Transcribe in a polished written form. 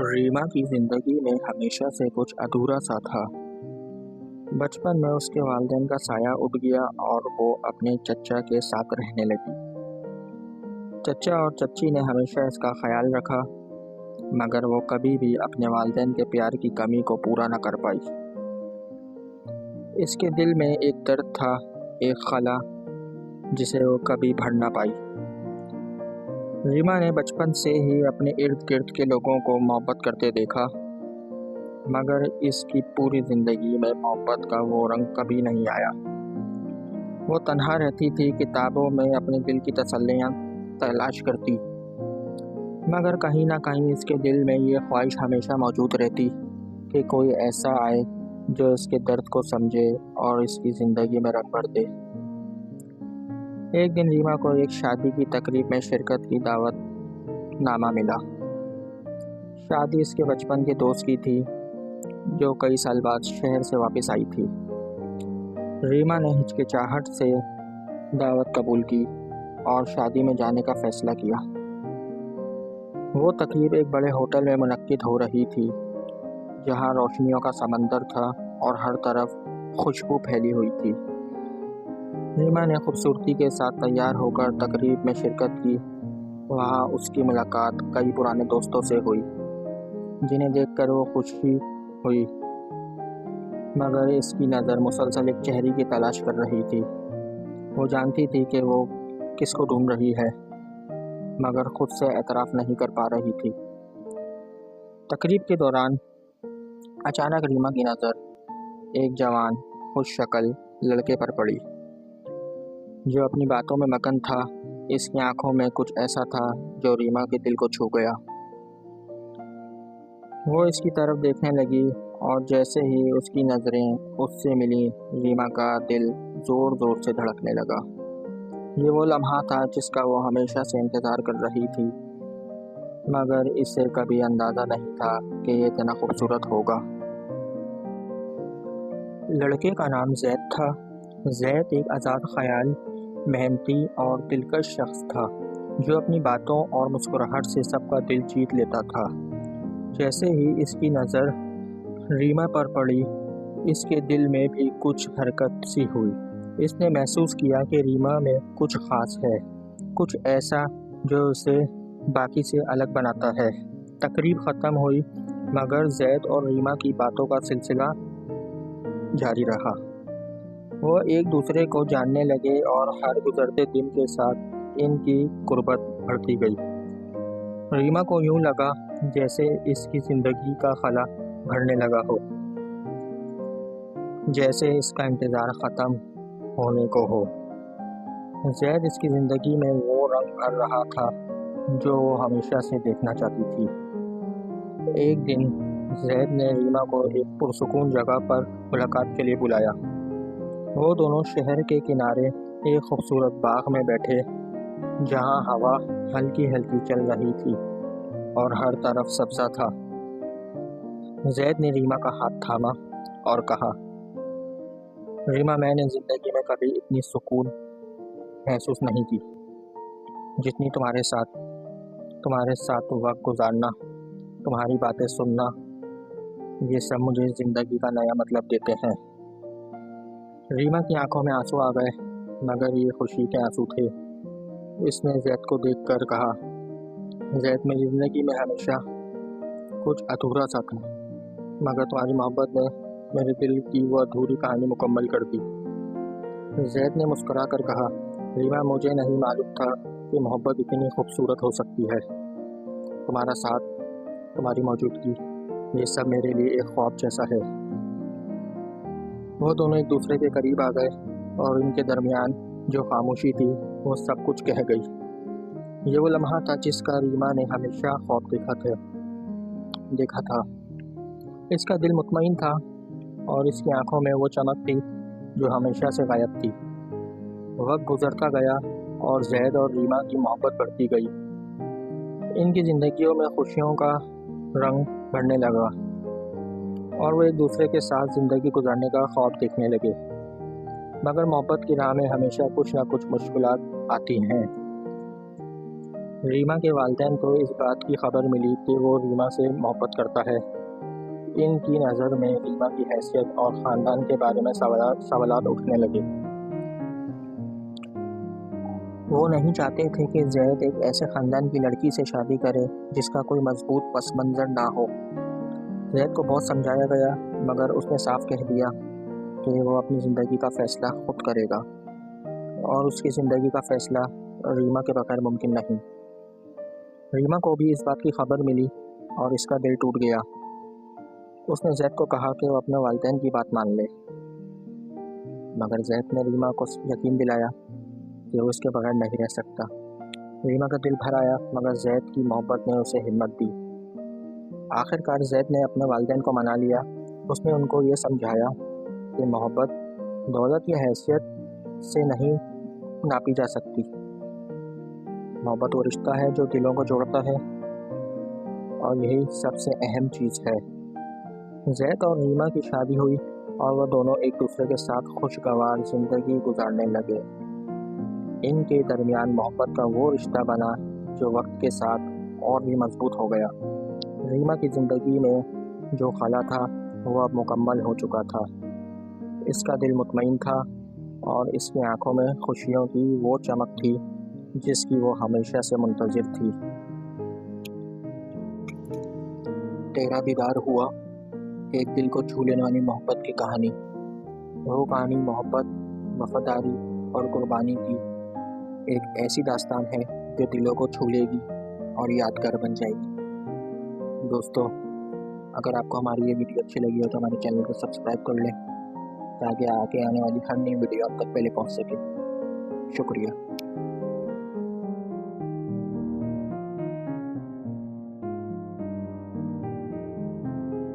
रीमा की ज़िंदगी में हमेशा से कुछ अधूरा सा था। बचपन में उसके वालिदैन का साया उठ गया और वो अपने चचा के साथ रहने लगी। चचा और चच्ची ने हमेशा इसका ख्याल रखा, मगर वो कभी भी अपने वालिदैन के प्यार की कमी को पूरा न कर पाई। इसके दिल में एक दर्द था, एक खला जिसे वो कभी भर न पाई। रीमा ने बचपन से ही अपने इर्द गिर्द के लोगों को मोहब्बत करते देखा, मगर इसकी पूरी ज़िंदगी में मोहब्बत का वो रंग कभी नहीं आया। वो तन्हा रहती थी, किताबों में अपने दिल की तसल्लियाँ तलाश करती, मगर कहीं ना कहीं इसके दिल में ये ख्वाहिश हमेशा मौजूद रहती कि कोई ऐसा आए जो इसके दर्द को समझे और इसकी ज़िंदगी में रंग भर दे। एक दिन रीमा को एक शादी की तकरीब में शिरकत की दावत नामा मिला। शादी इसके बचपन के दोस्त की थी, जो कई साल बाद शहर से वापस आई थी। रीमा ने हिचकिचाहट से दावत कबूल की और शादी में जाने का फैसला किया। वो तकरीब एक बड़े होटल में मुनक्किद हो रही थी, जहां रोशनियों का समंदर था और हर तरफ खुशबू फैली हुई थी। रीमा ने खूबसूरती के साथ तैयार होकर तकरीब में शिरकत की। वहाँ उसकी मुलाकात कई पुराने दोस्तों से हुई, जिन्हें देखकर वो खुशी हुई, मगर इसकी नज़र मुसलसल एक चेहरे की तलाश कर रही थी। वो जानती थी कि वो किसको ढूंढ रही है, मगर खुद से एतराफ़ नहीं कर पा रही थी। तकरीब के दौरान अचानक रीमा की नज़र एक जवान खुश शक्ल लड़के पर पड़ी, जो अपनी बातों में मगन था। इसकी आंखों में कुछ ऐसा था जो रीमा के दिल को छू गया। वो इसकी तरफ देखने लगी और जैसे ही उसकी नज़रें उससे मिली, रीमा का दिल ज़ोर ज़ोर से धड़कने लगा। ये वो लम्हा था जिसका वो हमेशा से इंतज़ार कर रही थी, मगर इसे कभी अंदाज़ा नहीं था कि ये इतना खूबसूरत होगा। लड़के का नाम जैद था। जैद एक आज़ाद ख़याल, मेहनती और दिलकश शख्स था, जो अपनी बातों और मुस्कुराहट से सबका दिल जीत लेता था। जैसे ही इसकी नज़र रीमा पर पड़ी, इसके दिल में भी कुछ हरकत सी हुई। इसने महसूस किया कि रीमा में कुछ ख़ास है, कुछ ऐसा जो उसे बाकी से अलग बनाता है। तकरीब ख़त्म हुई, मगर जैद और रीमा की बातों का सिलसिला जारी रहा। वो एक दूसरे को जानने लगे और हर गुजरते दिन के साथ इनकी कुर्बत बढ़ती गई। रीमा को यूं लगा जैसे इसकी ज़िंदगी का खला भरने लगा हो, जैसे इसका इंतज़ार ख़त्म होने को हो। जैद इसकी ज़िंदगी में वो रंग भर रहा था जो वो हमेशा से देखना चाहती थी। एक दिन जैद ने रीमा को एक पुरसुकून जगह पर मुलाकात के लिए बुलाया। वो दोनों शहर के किनारे एक खूबसूरत बाग में बैठे, जहां हवा हल्की हल्की चल रही थी और हर तरफ सब्ज़ा था। जैद ने रीमा का हाथ थामा और कहा, रीमा, मैंने ज़िंदगी में कभी इतनी सुकून महसूस नहीं की जितनी तुम्हारे साथ वक्त गुजारना, तुम्हारी बातें सुनना, ये सब मुझे ज़िंदगी का नया मतलब देते हैं। रीमा की आंखों में आंसू आ गए, मगर ये खुशी के आंसू थे। इसने जैद को देखकर कहा, जैद, मेरी ज़िंदगी में हमेशा कुछ अधूरा सा था, मगर तुम्हारी मोहब्बत ने मेरे दिल की वो अधूरी कहानी मुकम्मल कर दी। जैद ने मुस्कुरा कर कहा, रीमा, मुझे नहीं मालूम था कि मोहब्बत इतनी खूबसूरत हो सकती है। तुम्हारा साथ, तुम्हारी मौजूदगी, ये सब मेरे लिए एक ख्वाब जैसा है। वो दोनों एक दूसरे के करीब आ गए और इनके दरमियान जो खामोशी थी वो सब कुछ कह गई। ये वो लम्हा था जिसका रीमा ने हमेशा ख्वाब देखा था। इसका दिल मुतमईन था और इसकी आंखों में वो चमक थी जो हमेशा से गायब थी। वक्त गुजरता गया और जैद और रीमा की मोहब्बत बढ़ती गई। इनकी ज़िंदगियों में खुशियों का रंग भरने लगा और वो एक दूसरे के साथ ज़िंदगी गुजारने का ख्वाब देखने लगे। मगर मोहब्बत की राह में हमेशा कुछ ना कुछ मुश्किलात आती हैं। ریما کے والدین کو اس بات کی خبر ملی کہ وہ ریما سے محبت کرتا ہے۔ ان کی نظر میں ریما کی حیثیت اور خاندان کے بارے میں سوالات اٹھنے لگے۔ وہ نہیں چاہتے تھے کہ زید ایک ایسے خاندان کی لڑکی سے شادی کرے جس کا کوئی مضبوط پس منظر نہ ہو۔ زید کو بہت سمجھایا گیا، مگر اس نے صاف کہہ دیا کہ وہ اپنی زندگی کا فیصلہ خود کرے گا اور اس کی زندگی کا فیصلہ ریما کے بغیر ممکن نہیں۔ ریما کو بھی اس بات کی خبر ملی اور اس کا دل ٹوٹ گیا۔ اس نے زید کو کہا کہ وہ اپنے والدین کی بات مان لے، مگر زید نے ریما کو یقین دلایا کہ وہ اس کے بغیر نہیں رہ سکتا۔ ریما کا دل بھر آیا، مگر زید کی محبت نے اسے ہمت دی۔ آخر کار زید نے اپنے والدین کو منا لیا۔ اس نے ان کو یہ سمجھایا کہ محبت دولت یا حیثیت سے نہیں ناپی جا سکتی۔ محبت وہ رشتہ ہے جو دلوں کو جوڑتا ہے، اور یہی سب سے اہم چیز ہے۔ زید اور ریما کی شادی ہوئی اور وہ دونوں ایک دوسرے کے ساتھ خوشگوار زندگی گزارنے لگے۔ ان کے درمیان محبت کا وہ رشتہ بنا جو وقت کے ساتھ اور بھی مضبوط ہو گیا۔ ریما کی زندگی میں جو خلا تھا وہ اب مکمل ہو چکا تھا۔ اس کا دل مطمئن تھا اور اس کی آنکھوں میں خوشیوں کی وہ چمک تھی جس کی وہ ہمیشہ سے منتظر تھی۔ تیرا دیدار ہوا، ایک دل کو چھو لینے والی محبت کی کہانی۔ وہ کہانی محبت، وفاداری اور قربانی کی ایک ایسی داستان ہے جو دلوں کو چھو لے گی اور یادگار بن جائے گی۔ دوستو، اگر آپ کو ہماری یہ ویڈیو اچھی لگی ہو تو ہمارے چینل کو سبسکرائب کر لیں تاکہ آگے آنے والی ہر نئی ویڈیو آپ تک پہلے پہنچ سکے۔ شکریہ۔